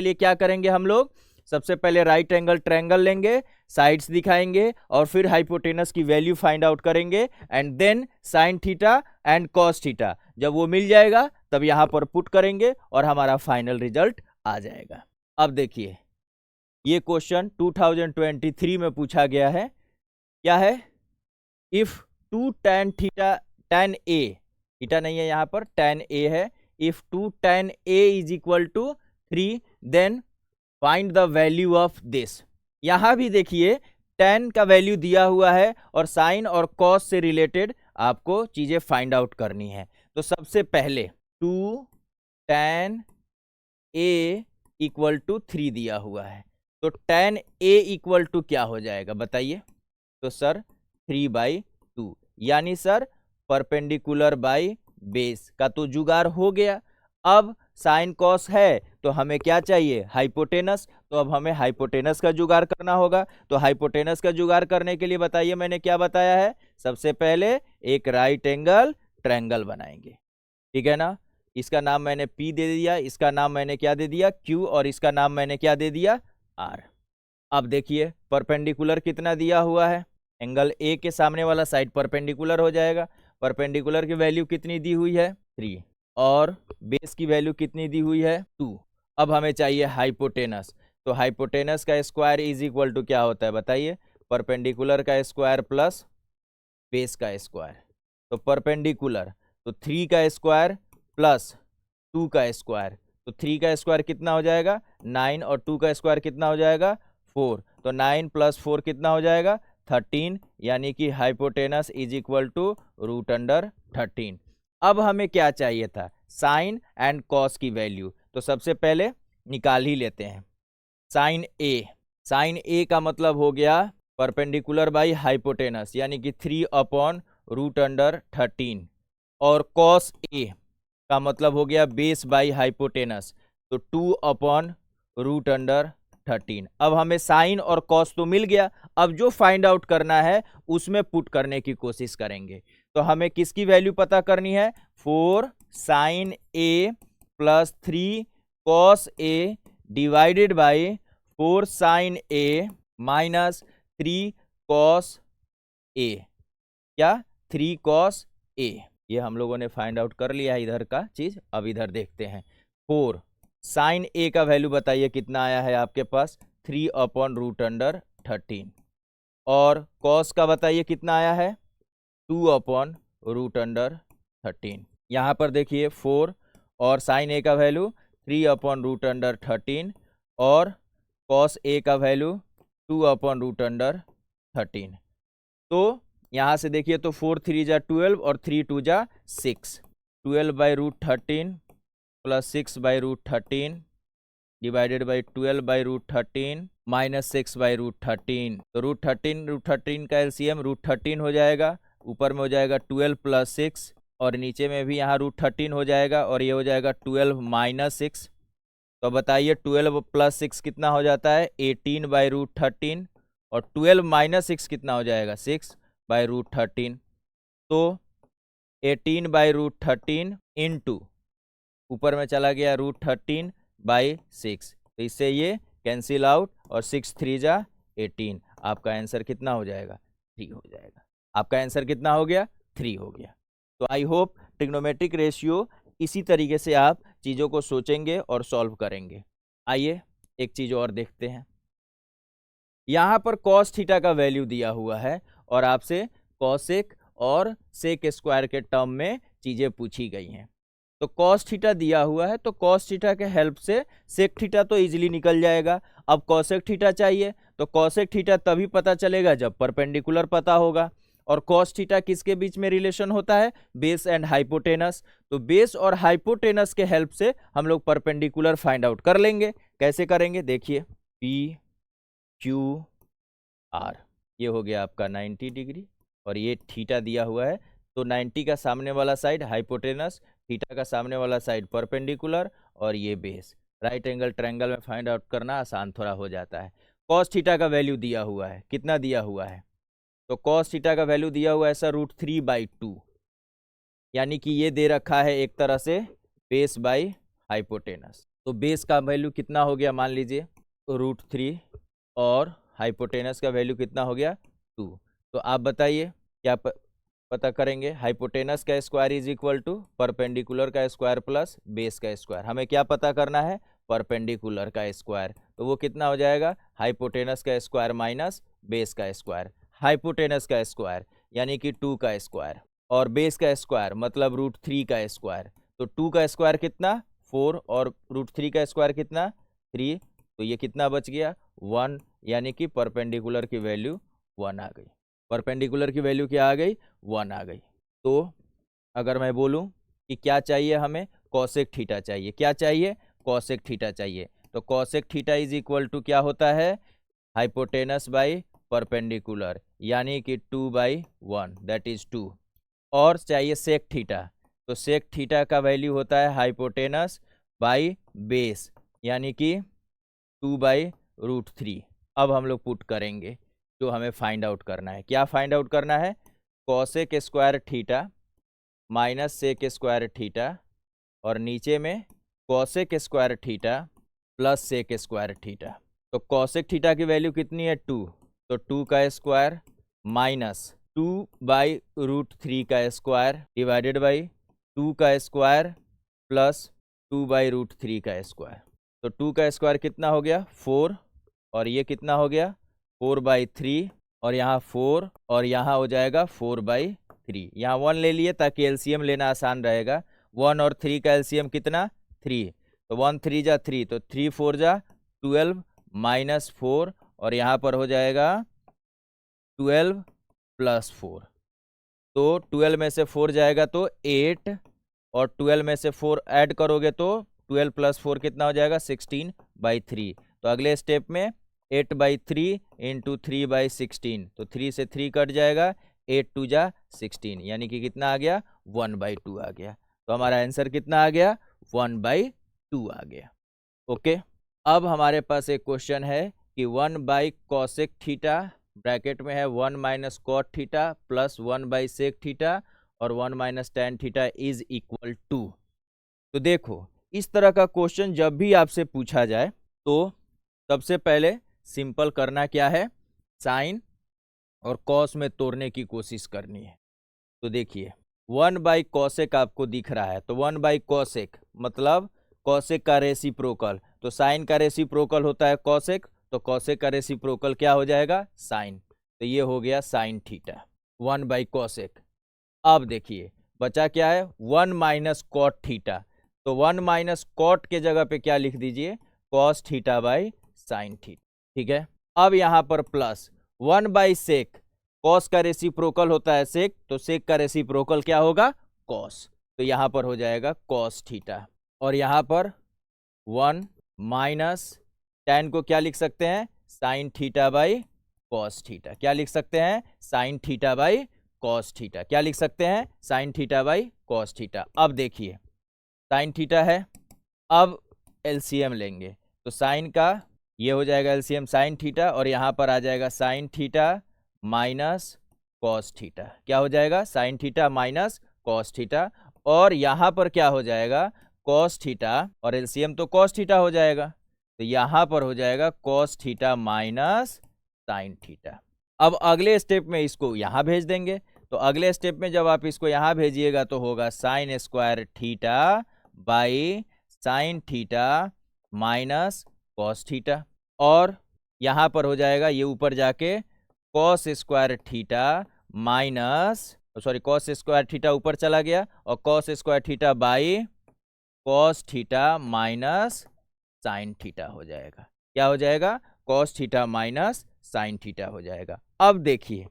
लिए क्या करेंगे हम लोग, सबसे पहले राइट एंगल ट्रायंगल लेंगे, साइड्स दिखाएंगे और फिर हाइपोटेनस की वैल्यू फाइंड आउट करेंगे, and then sine theta and cos theta जब वो मिल जाएगा तब यहां पर पुट करेंगे और हमारा फाइनल रिजल्ट आ जाएगा। अब देखिए ये क्वेश्चन 2023 में पूछा गया है, क्या है, if 2 tan theta tan a, theta नहीं है यहां पर, tan a है, if 2 tan a is equal to 3 then find the value of this. यहां भी देखिए tan का वैल्यू दिया हुआ है और साइन और कॉस से रिलेटेड आपको चीजें फाइंड आउट करनी है। तो सबसे पहले 2 tan a इक्वल टू 3 दिया हुआ है, तो tan a इक्वल टू क्या हो जाएगा बताइए, तो सर 3/2, यानी सर परपेंडिकुलर बाय बेस का तो जुगाड़ हो गया। अब साइन कॉस है तो हमें क्या चाहिए, हाइपोटेनस, तो अब हमें हाइपोटेनस का जुगाड़ करना होगा। तो हाइपोटेनस का जुगाड़ करने के लिए बताइए मैंने क्या बताया है, सबसे पहले एक राइट एंगल ट्रायंगल बनाएंगे, ठीक है ना। इसका नाम मैंने P दे दिया, इसका नाम मैंने क्या दे दिया Q, और इसका नाम मैंने क्या दे दिया R। अब देखिए परपेंडिकुलर कितना दिया हुआ है, एंगल A के सामने वाला साइड परपेंडिकुलर हो जाएगा। परपेंडिकुलर की वैल्यू कितनी दी हुई है 3, और बेस की वैल्यू कितनी दी हुई है 2। अब हमें चाहिए हाइपोटेनस, तो हाइपोटेनस का स्क्वायर इज इक्वल टू क्या होता है बताइए, परपेंडिकुलर का स्क्वायर प्लस बेस का स्क्वायर। तो परपेंडिकुलर, तो 3 का स्क्वायर प्लस 2 का स्क्वायर, तो 3 का स्क्वायर कितना हो जाएगा 9 और 2 का स्क्वायर कितना हो जाएगा 4, तो 9 प्लस 4 कितना हो जाएगा 13, यानी कि हाइपोटेनस इज इक्वल टू √13। अब हमें क्या चाहिए था, साइन एंड कॉस की वैल्यू, तो सबसे पहले निकाल ही लेते हैं। साइन ए, साइन ए का मतलब हो गया परपेंडिकुलर बाई हाइपोटेनस, यानी कि 3/√13, और कॉस ए का मतलब हो गया बेस बाई हाइपोटेनस, तो 2/√13। अब हमें साइन और कॉस तो मिल गया, अब जो फाइंड आउट करना है उसमें पुट करने की कोशिश करेंगे। तो हमें किसकी वैल्यू पता करनी है, 4 sine A plus 3 cos A divided by 4 sine A minus 3 cos A, क्या 3 कॉस ए। ये हम लोगों ने फाइंड आउट कर लिया है इधर का चीज। अब इधर देखते हैं, 4 साइन ए का वैल्यू बताइए कितना आया है आपके पास, 3/√13, और कॉस का बताइए कितना आया है 2/√13। यहाँ पर देखिए 4 और साइन ए का वैल्यू 3/√13 और कॉस ए का वैल्यू 2/√13। तो यहाँ से देखिए तो 4 3 जा 12 और 3 2 जा 6, 12/√13 प्लस 6/√13 डिवाइडेड बाई 12/√13 माइनस 6/√13, तो √13 का एलसीएम √13 हो जाएगा, ऊपर में हो जाएगा 12 प्लस 6 और नीचे में भी यहाँ √13 हो जाएगा और ये हो जाएगा 12 माइनस 6। तो बताइए 12 प्लस 6 कितना हो जाता है 18/√13 और 12 माइनस 6 कितना हो जाएगा 6/√13। तो 18/√13 इंटू ऊपर में चला गया √13/6, तो इससे ये कैंसिल आउट और 6 3 जा 18, आपका आंसर कितना हो जाएगा 3 हो जाएगा। आपका आंसर कितना हो गया 3 हो गया। तो आई होप ट्रिग्नोमेट्रिक रेशियो इसी तरीके से आप चीज़ों को सोचेंगे और सॉल्व करेंगे। आइए एक चीज़ और देखते हैं, यहाँ पर कॉस थीटा का वैल्यू दिया हुआ है और आपसे कॉसेक और सेक स्क्वायर के टर्म में चीज़ें पूछी गई हैं। तो कॉस थीटा दिया हुआ है, तो कॉस थीटा के हेल्प से सेक थीटा तो इजीली निकल जाएगा। अब कॉसेक थीटा चाहिए, तो कॉसेक थीटा तभी पता चलेगा जब परपेंडिकुलर पता होगा। और कॉस थीटा किसके बीच में रिलेशन होता है, बेस एंड हाइपोटेनस। तो बेस और हाइपोटेनस के हेल्प से हम लोग परपेंडिकुलर फाइंड आउट कर लेंगे। कैसे करेंगे देखिए, पी क्यू आर, ये हो गया आपका 90 डिग्री और ये थीटा दिया हुआ है, तो 90 का सामने वाला साइड हाइपोटेनस, थीटा का सामने वाला साइड परपेंडिकुलर और ये बेस। राइट एंगल ट्रायंगल में फाइंड आउट करना आसान थोड़ा हो जाता है। कॉस थीटा का वैल्यू दिया हुआ है, कितना दिया हुआ है, तो कॉस थीटा का वैल्यू दिया हुआ है सर √3/2, यानी कि ये दे रखा है एक तरह से बेस बाई हाइपोटेनस। तो बेस का वैल्यू कितना हो गया, मान लीजिए √3 और हाइपोटेनस का वैल्यू कितना हो गया 2। तो आप बताइए क्या पता करेंगे, हाइपोटेनस का square is equal to perpendicular का स्क्वायर प्लस बेस का स्क्वायर। हमें क्या पता करना है, परपेंडिकुलर का स्क्वायर, तो वो कितना हो जाएगा हाइपोटेनस का स्क्वायर माइनस बेस का स्क्वायर। हाइपोटेनस का स्क्वायर यानी कि 2 का स्क्वायर और बेस का स्क्वायर मतलब √3 का स्क्वायर, तो 2 का स्क्वायर कितना 4 और √3 का स्क्वायर कितना 3, तो ये कितना बच गया 1, यानी कि परपेंडिकुलर की वैल्यू 1 आ गई। परपेंडिकुलर की वैल्यू क्या आ गई 1 आ गई। तो अगर मैं बोलूं कि क्या चाहिए हमें, कॉसेक थीटा चाहिए, क्या चाहिए कॉसेक थीटा चाहिए, तो cosec theta is equal to क्या होता है हाइपोटेनस बाई परपेंडिकुलर, यानी कि 2/1 दैट इज 2। और चाहिए सेक थीटा, तो सेक थीटा का वैल्यू होता है हाइपोटेनस बाई बेस, यानी कि 2/√3। अब हम लोग पुट करेंगे जो हमें फाइंड आउट करना है। क्या फाइंड आउट करना है, cosec square theta minus sec square theta और नीचे में cosec square theta plus sec square theta. तो कॉसेक थीटा की वैल्यू कितनी है 2, तो 2 का स्क्वायर माइनस 2/√3 का स्क्वायर डिवाइडेड बाई 2 का स्क्वायर प्लस 2/√3 का स्क्वायर। तो 2 का स्क्वायर कितना हो गया 4 और ये कितना हो गया 4/3 और यहाँ 4 और यहाँ हो जाएगा 4/3। 3। यहाँ 1 ले लिए ताकि एलसीएम लेना आसान रहेगा। 1 और 3 का एलसीएम कितना 3, तो 1 3 जा 3, तो 3 4 जा 12 माइनस 4, और यहाँ पर हो जाएगा 12 प्लस 4। तो 12 में से 4 जाएगा तो 8, और 12 में से 4 ऐड करोगे तो 12 प्लस 4 कितना हो जाएगा 16/3। तो अगले स्टेप में 8/3 इंटू 3/16, तो 3 से 3 कट जाएगा, 8 2 जा 16, यानी कि कितना आ गया 1/2 आ गया। तो हमारा आंसर कितना आ गया 1/2 आ गया। ओके, अब हमारे पास एक क्वेश्चन है कि 1/cosec थीटा ब्रैकेट में है 1 minus cot theta plus 1/sec theta और 1 minus tan theta is equal to. तो देखो, इस तरह का क्वेश्चन जब भी आपसे पूछा जाए तो सबसे पहले सिंपल करना क्या है, साइन और कॉस में तोड़ने की कोशिश करनी है। तो देखिए 1/cosec आपको दिख रहा है, तो 1/cosec मतलब कॉसेक का रेसिप्रोकल, तो साइन का रेसिप्रोकल होता है कॉसेक, तो कॉसेक का रेसिप्रोकल क्या हो जाएगा साइन, तो ये हो गया साइन थीटा 1/cosec। अब देखिए बचा क्या है 1 माइनस कॉट थीटा, तो 1 माइनस कॉट के जगह पे क्या लिख दीजिए cos theta by sine theta, ठीक है। अब यहाँ पर प्लस 1/sec, कॉस का रेसिप्रोकल होता है सेक, तो सेक का रेसिप्रोकल क्या होगा कॉस, तो यहाँ पर हो जाएगा कॉस थीटा। और यहाँ पर 1 माइनस tan को क्या लिख सकते हैं sine theta by cos theta, क्या लिख सकते हैं sine theta by cos theta, क्या लिख सकते हैं sine theta by cos theta. अब देखिए साइन थीटा है, अब एलसीएम लेंगे, तो साइन का ये हो जाएगा एलसीएम साइन थीटा, और यहाँ पर आ जाएगा sign theta minus cos theta, क्या हो जाएगा sign theta minus cos theta, और यहाँ पर क्या हो जाएगा कॉस थीटा, और एलसीएम तो कॉस थीटा हो जाएगा, तो यहाँ पर हो जाएगा cos theta minus sine theta. अब अगले स्टेप में इसको यहाँ भेज देंगे, तो अगले स्टेप में जब आप इसको यहाँ भेजिएगा तो होगा sign square theta by sign theta minus cos theta, और यहाँ पर हो जाएगा ये ऊपर जाके cos square theta minus cos square theta ऊपर चला गया, और cos square theta by cos theta minus sine theta हो जाएगा, क्या हो जाएगा cos theta minus sine theta हो जाएगा। अब देखिए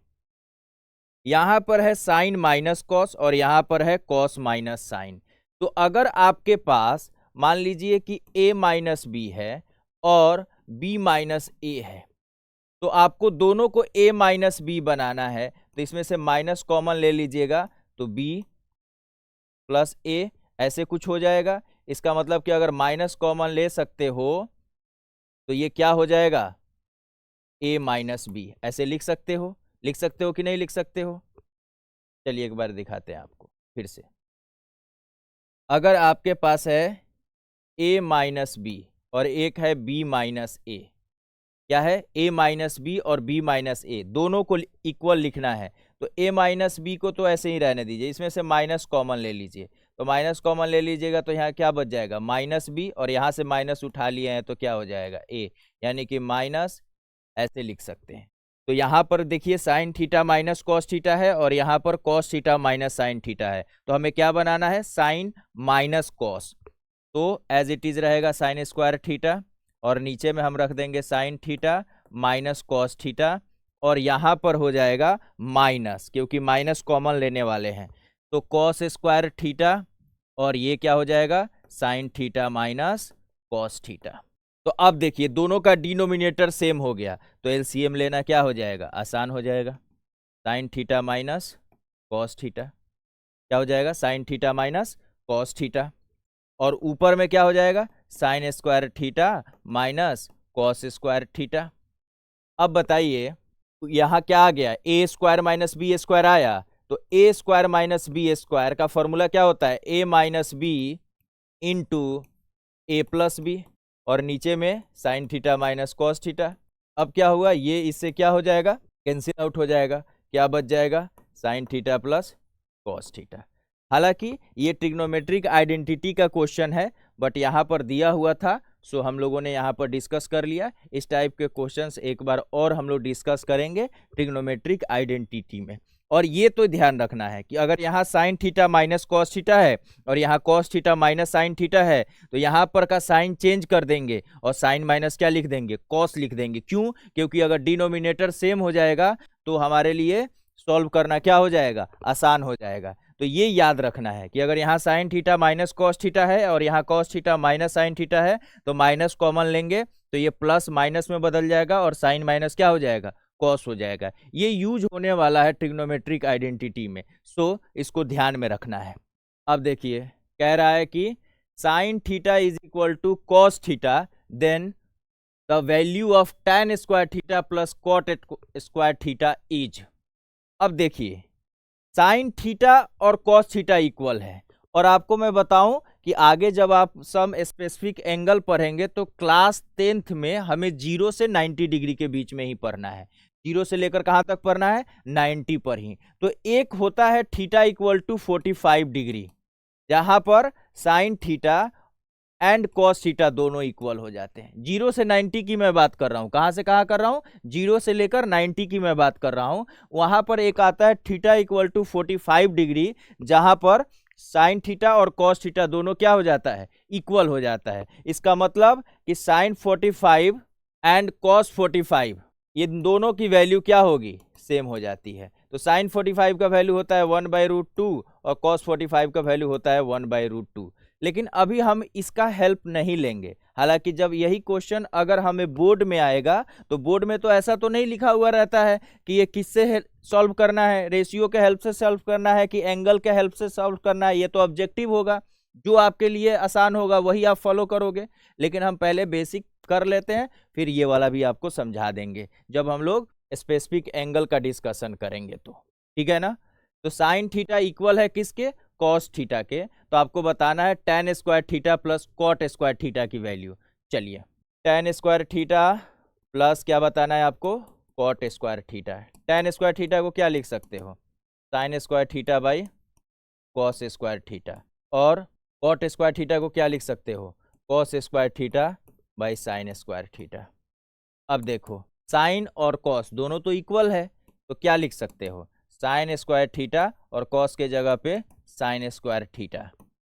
यहां पर है साइन माइनस कॉस और यहां पर है कॉस माइनस साइन, तो अगर आपके पास मान लीजिए कि a माइनस बी है और b माइनस ए है, तो आपको दोनों को a माइनस बी बनाना है, तो इसमें से माइनस कॉमन ले लीजिएगा, तो b प्लस a ऐसे कुछ हो जाएगा। इसका मतलब कि अगर माइनस कॉमन ले सकते हो तो ये क्या हो जाएगा a माइनस बी, ऐसे लिख सकते हो कि नहीं लिख सकते हो। चलिए एक बार दिखाते हैं आपको फिर से। अगर आपके पास है a माइनस बी और एक है b माइनस ए, क्या है a माइनस बी और b माइनस ए, दोनों को इक्वल लिखना है, तो a माइनस बी को तो ऐसे ही रहने दीजिए, इसमें से माइनस कॉमन ले लीजिए, तो माइनस कॉमन ले लीजिएगा तो यहाँ क्या बच जाएगा माइनस बी, और यहाँ से माइनस उठा लिए हैं तो क्या हो जाएगा a, यानी कि माइनस ऐसे लिख सकते हैं। तो यहाँ पर देखिए sine theta minus cos theta है और यहाँ पर cos theta minus sine theta है, तो हमें क्या बनाना है साइन माइनस कॉस, तो एज इट इज रहेगा साइन स्क्वायर थीटा, और नीचे में हम रख देंगे sign theta minus cos theta, और यहाँ पर हो जाएगा माइनस, क्योंकि माइनस कॉमन लेने वाले हैं, तो कॉस स्क्वायर थीटा, और ये क्या हो जाएगा sign theta minus cos theta. तो अब देखिए दोनों का डिनोमिनेटर सेम हो गया, तो एलसीएम लेना क्या हो जाएगा आसान हो जाएगा, sign theta minus cos theta, क्या हो जाएगा sign theta minus cos theta, और ऊपर में क्या हो जाएगा sign square theta minus cos square theta. अब बताइए यहाँ क्या आ गया ए स्क्वायर माइनस बी स्क्वायर आया, तो ए स्क्वायर माइनस बी स्क्वायर का फॉर्मूला क्या होता है ए माइनस बी इंटू ए प्लस बी, और नीचे में sign theta minus cos theta. अब क्या हुआ ये इससे क्या हो जाएगा कैंसिल आउट हो जाएगा, क्या बच जाएगा sign theta plus cos theta. हालांकि ये ट्रिग्नोमेट्रिक आइडेंटिटी का क्वेश्चन है, बट यहाँ पर दिया हुआ था, सो हम लोगों ने यहाँ पर डिस्कस कर लिया। इस टाइप के क्वेश्चंस एक बार और हम लोग डिस्कस करेंगे ट्रिग्नोमेट्रिक आइडेंटिटी में। और ये तो ध्यान रखना है कि अगर यहाँ sign theta minus cos theta है और यहाँ cos theta minus sine theta है, तो यहाँ पर का साइन चेंज कर देंगे और साइन माइनस क्या लिख देंगे, कॉस लिख देंगे। क्यों? क्योंकि अगर डिनोमिनेटर सेम हो जाएगा तो हमारे लिए सॉल्व करना क्या हो जाएगा, आसान हो जाएगा। तो ये याद रखना है कि अगर यहाँ sign theta minus cos theta है और यहाँ cos theta minus sine theta है, तो माइनस कॉमन लेंगे तो ये प्लस माइनस में बदल जाएगा और साइन माइनस क्या हो जाएगा, कॉस हो जाएगा। ये यूज होने वाला है ट्रिग्नोमेट्रिक आइडेंटिटी में, सो इसको ध्यान में रखना है। अब देखिए कह रहा है कि sine theta is equal to cos theta, then the value of tan square theta plus cot square theta is. अब देखिए साइन थीटा और कॉस थीटा इक्वल है, और आपको मैं बताऊं कि आगे जब आप सम स्पेसिफिक एंगल पढ़ेंगे तो क्लास 10th में हमें 0 से 90 डिग्री के बीच में ही पढ़ना है। 0 से लेकर कहां तक पढ़ना है, 90 पर ही। तो एक होता है थीटा इक्वल टू 45 डिग्री, जहां पर sign theta and cos theta दोनों इक्वल हो जाते हैं। 0 से 90 की मैं बात कर रहा हूं, कहां से कहां कर रहा हूं, 0 से लेकर 90 की मैं बात कर रहा हूं। वहां पर एक आता है थीटा इक्वल टू 45 डिग्री, जहां पर साइन थीटा और कॉस थीटा दोनों क्या हो जाता है, इक्वल हो जाता है। इसका मतलब कि साइन 45 एंड कॉस 45 ये दोनों की वैल्यू क्या होगी, सेम हो जाती है। तो साइन 45 का वैल्यू होता है 1/√2 और कॉस 45 का वैल्यू होता है 1/√2। लेकिन अभी हम इसका हेल्प नहीं लेंगे। हालांकि जब यही क्वेश्चन अगर हमें बोर्ड में आएगा तो बोर्ड में तो ऐसा तो नहीं लिखा हुआ रहता है कि ये किससे सॉल्व करना है, रेशियो के हेल्प से सॉल्व करना है कि एंगल के हेल्प से सॉल्व करना है। ये तो ऑब्जेक्टिव होगा, जो आपके लिए आसान होगा वही आप फॉलो करोगे। लेकिन हम पहले बेसिक कर लेते हैं, फिर ये वाला भी आपको समझा देंगे जब हम लोग स्पेसिफिक एंगल का डिस्कशन करेंगे तो, ठीक है ना। तो साइन थीटा इक्वल है किसके, कॉस थीटा के। तो आपको बताना है tan square theta plus cot square theta की वैल्यू। चलिए tan स्क्वायर थीटा प्लस क्या बताना है आपको, cot square theta. tan square theta को क्या लिख सकते हो, sine square theta by cos square theta, और कॉट स्क्वायर थीटा को क्या लिख सकते हो, cos square theta by sine square theta. अब देखो साइन और कॉस दोनों तो इक्वल है, तो क्या लिख सकते हो, साइन स्क्वायर थीटा और कॉस के जगह पे साइन स्क्वायर थीटा,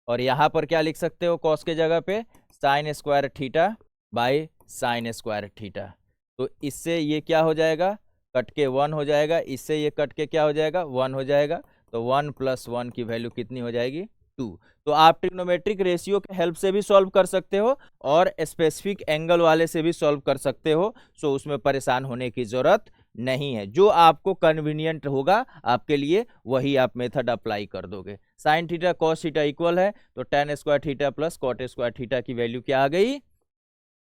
और यहाँ पर क्या लिख सकते हो, कॉस के जगह पे sign square theta by sine square theta. तो इससे ये क्या हो जाएगा, कट के 1 हो जाएगा, इससे ये कट के क्या हो जाएगा, 1 हो जाएगा। तो 1 + 1 की वैल्यू कितनी हो जाएगी, 2। तो आप ट्रिग्नोमेट्रिक रेशियो के हेल्प से भी सॉल्व कर सकते हो और स्पेसिफिक एंगल वाले से भी सॉल्व कर सकते हो। सो उसमें परेशान होने की जरूरत नहीं है, जो आपको कन्वीनियंट होगा आपके लिए वही आप मेथड अप्लाई कर दोगे। Sine theta cos theta equal है, तो tan square theta plus cot square theta की वैल्यू क्या आ गई,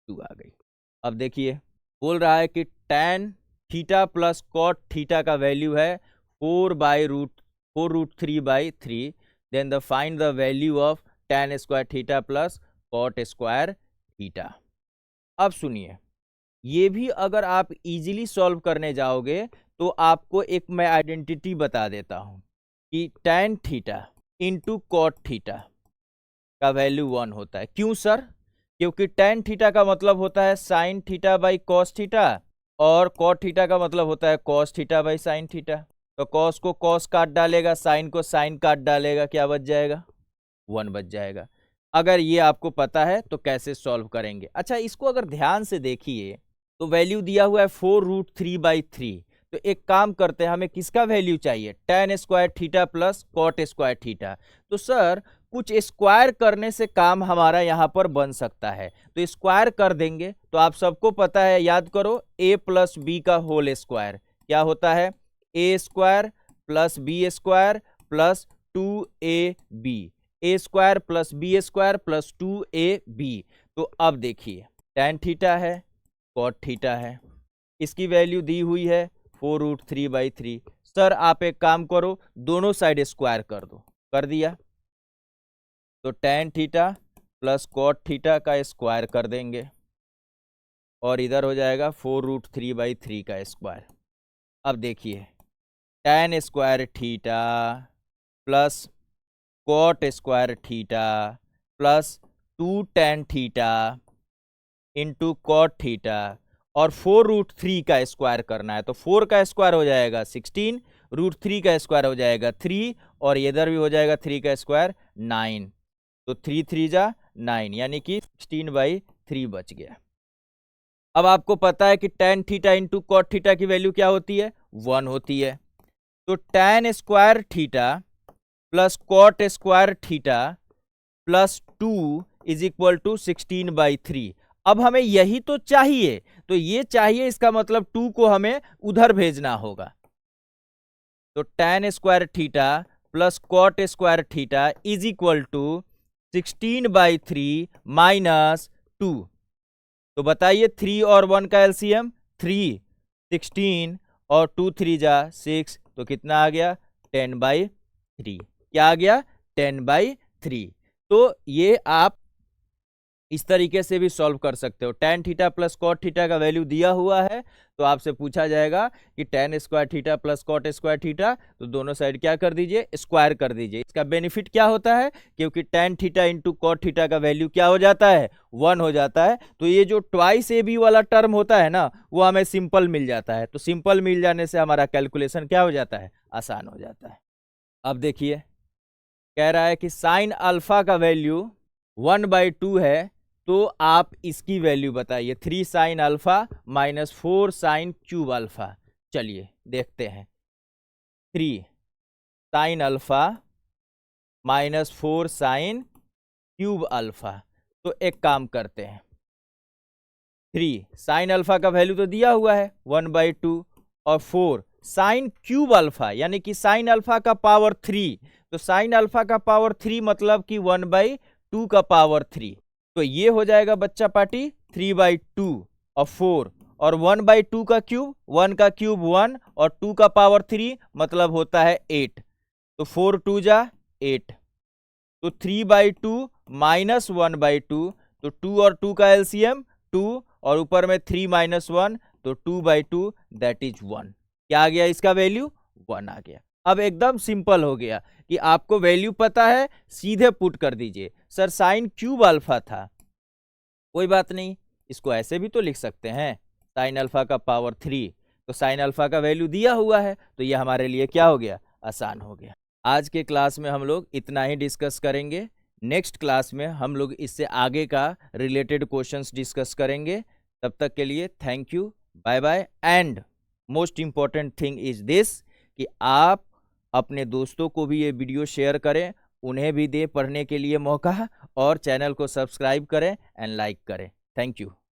2 आ गई। अब देखिए बोल रहा है कि tan theta plus cot theta का वैल्यू है 4√3/3, then the find the value of tan square theta plus cot square theta. अब सुनिए, ये भी अगर आप इजीली सॉल्व करने जाओगे तो आपको एक मैं आइडेंटिटी बता देता हूं कि tan theta into cot theta का वैल्यू 1 होता है। क्यों सर, क्योंकि tan थीटा का मतलब होता है sine theta by cos theta, और कॉट थीटा का मतलब होता है cos theta by sign theta. तो कॉस को कॉस काट डालेगा, साइन को साइन काट डालेगा, क्या बच जाएगा, 1 बच जाएगा। अगर ये आपको पता है तो कैसे सॉल्व करेंगे। अच्छा इसको अगर ध्यान से देखिए तो वैल्यू दिया हुआ है 4√3/3। तो एक काम करते हैं, हमें किसका वैल्यू चाहिए, tan square theta plus cot square theta. तो सर कुछ स्क्वायर करने से काम हमारा यहाँ पर बन सकता है, तो स्क्वायर कर देंगे। तो आप सबको पता है, याद करो, a + b का होल स्क्वायर क्या होता है, a square plus b square plus 2ab, a square plus b square plus 2ab। तो अब देखिए tan थीटा है, कॉट थीटा है, इसकी वैल्यू दी हुई है 4√3/3। सर आप एक काम करो, दोनों साइड स्क्वायर कर दो, कर दिया। तो tan theta plus cot theta का स्क्वायर कर देंगे और इधर हो जाएगा 4√3/3 का स्क्वायर। अब देखिए tan square theta plus cot square theta plus 2 tan theta into cot theta, और 4√3 का स्क्वायर करना है। तो 4 का स्क्वायर हो जाएगा 16 √3 का स्क्वायर हो जाएगा 3 और इधर भी हो जाएगा 3 का स्क्वायर 9। तो 3 3 जा 9 यानी कि 16/3 बच गया। अब आपको पता है कि tan theta into cot theta की वैल्यू क्या होती है? 1 होती है। तो tan square theta plus cot square theta plus 2 is equal to 16/3। अब हमें यही तो चाहिए, तो ये चाहिए, इसका मतलब 2 को हमें उधर भेजना होगा। तो tan square theta plus cot square theta is equal to 16/3 minus 2। तो बताइए 3 और 1 का एलसीएम 3, 16 और 2 3 जा 6, तो कितना आ गया? 10/3। क्या आ गया? 10/3। तो ये आप इस तरीके से भी सॉल्व कर सकते हो। tan theta plus cot theta का वैल्यू दिया हुआ है, तो आपसे पूछा जाएगा कि tan square theta plus cot square theta, तो दोनों साइड क्या कर दीजिए? स्क्वायर कर दीजिए। इसका बेनिफिट क्या होता है? क्योंकि tan theta into cot theta का वैल्यू क्या हो जाता है? 1 हो जाता है। तो ये जो ट्वाइस AB वाला टर्म होता है ना, वो हमें सिंपल मिल जाता है। तो सिंपल मिल जाने से हमारा कैलकुलेशन क्या हो जाता है? आसान हो जाता है। अब देखिए, कह रहा है कि साइन अल्फा का वैल्यू 1/2 है, तो आप इसकी वैल्यू बताइए। 3 sine alpha minus 4 sine cube alpha. चलिए देखते हैं। 3 sine alpha minus 4 sine cube alpha. तो एक काम करते हैं, 3 साइन अल्फा का वैल्यू तो दिया हुआ है 1/2 और 4 साइन क्यूब अल्फा यानी कि साइन अल्फा का पावर 3। तो साइन अल्फा का पावर 3 मतलब कि 1/2 का पावर 3। तो ये हो जाएगा बच्चा पार्टी 3/2 और 4 और 1/2 का क्यूब, 1 का क्यूब 1 और 2 का पावर 3 मतलब होता है 8। तो 4 2 जा 8। तो 3/2 माइनस 1/2, तो 2 और 2 का एलसीएम 2 और ऊपर में 3 माइनस 1, तो 2/2 दैट इज 1। क्या आ गया? इसका वैल्यू 1 आ गया। अब एकदम सिंपल हो गया कि आपको वैल्यू पता है, सीधे पुट कर दीजिए। सर साइन क्यूब अल्फा था, कोई बात नहीं, इसको ऐसे भी तो लिख सकते हैं, साइन अल्फा का पावर 3। तो साइन अल्फा का वैल्यू दिया हुआ है, तो ये हमारे लिए क्या हो गया? आसान हो गया। आज के क्लास में हम लोग इतना ही डिस्कस करेंगे। नेक्स्ट क्लास में हम लोग इससे आगे का रिलेटेड क्वेश्चंस डिस्कस करेंगे। तब तक के लिए thank you, bye bye. And most important thing is this कि आप अपने दोस्तों को भी ये वीडियो शेयर करें, उन्हें भी दे पढ़ने के लिए मौका, और चैनल को सब्सक्राइब करें एंड लाइक करें। Thank you.